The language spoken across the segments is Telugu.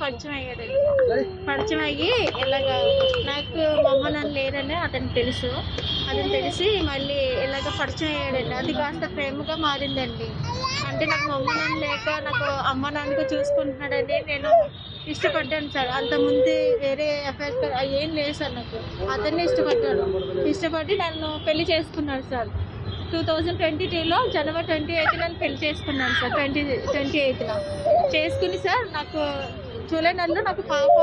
పరిచయం అయ్యాడండి. పరిచయం అయ్యి ఇలాగ నాకు మా అమ్మ నాన్న లేరని అతనికి తెలుసు. అతను తెలిసి మళ్ళీ ఇలాగ పరిచయం అయ్యాడండి. అది కాస్త ప్రేమగా మారిందండి. అంటే నాకు మా అమ్మ నాన్న లేక నాకు అమ్మ నాన్నగా చూసుకుంటున్నాడని నేను ఇష్టపడ్డాను సార్. అంతకుముందు వేరే ఎఫెక్ట్ ఏం లేదు సార్. నాకు అతన్ని ఇష్టపడ్డాను. ఇష్టపడి నన్ను పెళ్లి చేసుకున్నాడు సార్. 2022లో జనవరి 28 నన్ను పెళ్లి చేసుకున్నాను సార్. 28న చేసుకుని సార్ నాకు జూలై నెలలో నాకు పాప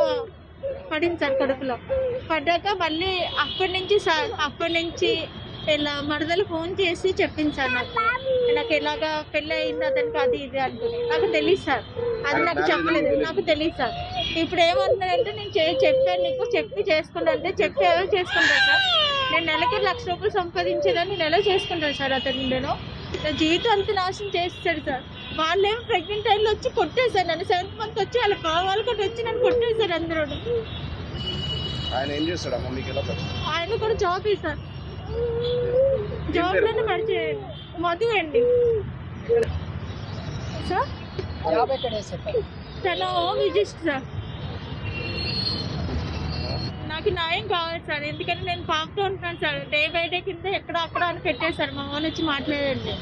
పడింది సార్ కడుపులో. పడ్డాక మళ్ళీ అప్పటి నుంచి ఇలా మరదలు ఫోన్ చేసి చెప్పింది సార్ నాకు ఇలాగా పెళ్ళి అయింది అతనికి అది ఇది అనుకుని. నాకు తెలియదు సార్, అది నాకు చెప్పలేదు, నాకు తెలియదు సార్. ఇప్పుడు ఏమంటున్నాడంటే నేను చెప్పాను నీకు, చెప్పి చేసుకున్నా అంటే చెప్పి ఎవరు చేసుకుంటాను సార్. నేను నెలకి 1,00,000 రూపాయలు సంపాదించేదాన్ని నేను ఎలా చేసుకుంటాను సార్. అతను నేను నా జీవితం అంతా నాశనం చేస్తాడు సార్. వాళ్ళేమో ప్రెగ్నెంట్ టైంలో వచ్చి కొట్టేశారు నన్ను. 7th మంత్ వచ్చి వాళ్ళ కావాలి కూడా వచ్చి నన్ను కొట్టేశారు అందరూ. ఆయన కూడా జాబ్ సార్. జాబ్లోనే పరిచయం మధు అండి సార్. తన విజిస్ట్ సార్. నాకు న్యాయం కావాలి సార్. ఎందుకంటే నేను పాపతో ఉంటున్నాను సార్. డే బై డే కింద ఎక్కడ అక్కడ అని పెట్టేశారు. మా వాళ్ళు వచ్చి మాట్లాడండి.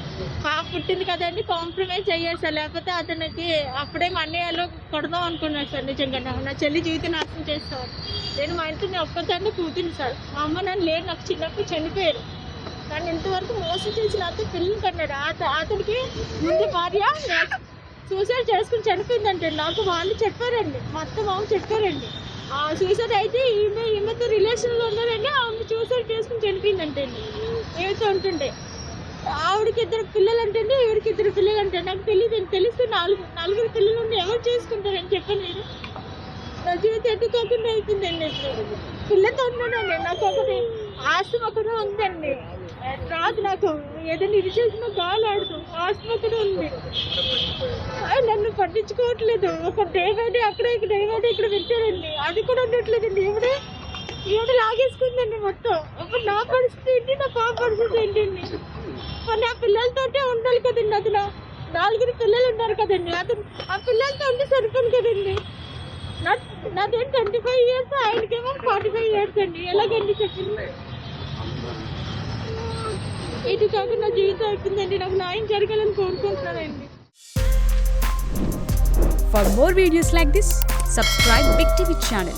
పాప పుట్టింది కదండి, కాంప్రమైజ్ అయ్యారు సార్. లేకపోతే అతనికి అప్పుడే మా అన్నయ్యలో కొడదాం అనుకున్నాడు సార్. నిజంగా నా చెల్లి జీవితం నాశనం చేస్తాను. నేను మా ఇంట్లో నేను ఒక్కదాన్ని కూతురు సార్. మా అమ్మ నన్ను లేరు, నాకు చిన్నప్పుడు చనిపోయారు. నన్ను ఇంతవరకు మోసం చేసిన అతను పిల్లలు కన్నాడు. అతనికి ముందు భార్య సూసైడ్ చేసుకుని చనిపోయిందంటే నాకు వాళ్ళు చెప్పారండి. మా అత్త మామ చెప్పారండి. సూసైడ్ అయితే ఈమెతో రిలేషన్లో ఉన్నారండి. ఆమె సూసైడ్ చేసుకుని చనిపోయిందంటే ఏమితో ఉంటుండే. ఆవిడకి 2 పిల్లలు అంటే ఈవిడికి 2 పిల్లలు అంటే నాకు తెలిస్తే 4 పిల్లలు ఉండి ఎవరు చేసుకుంటారని చెప్పండి. నేను నా జీవితం ఎట్టుకోకుండా అయిపోయిందండి. ఇప్పుడు పిల్లతో ఉన్నానండి. నాకు ఒకటి ఆస్తి ఒకటి ఉందండి. రాదు నాకు ఏదైనా ఇది చేసినా గాలి ఆడదు. ఆస్తి ఒకటి ఉంది. నన్ను పట్టించుకోవట్లేదు. ఒక డే బై డే అక్కడ ఇక్కడ పెట్టారండి. అది కూడా ఉండట్లేదండి. ఈవిడ లాగేసుకుందండి మొత్తం. ఇప్పుడు నా పరిస్థితి ఏంటి, నా పాప పరిస్థితి ఏంటండి. మరి నా పిల్లలతోటే ఉండాలి కదండి. అది 4 పిల్లలు ఉన్నారు కదండి. అతను ఆ పిల్లలతో ఉంటే సరిపోను కదండి. నాదేం 25 years, ఆయనకేమో 45 years అండి. ఎలాగండి చెప్పింది. ఇటు కాకుండా నా జీవితం అయిపోయిందండి. నాకు న్యాయం జరగాలని కోరుకుంటున్నానండి. For more videos like this, subscribe Big TV channel.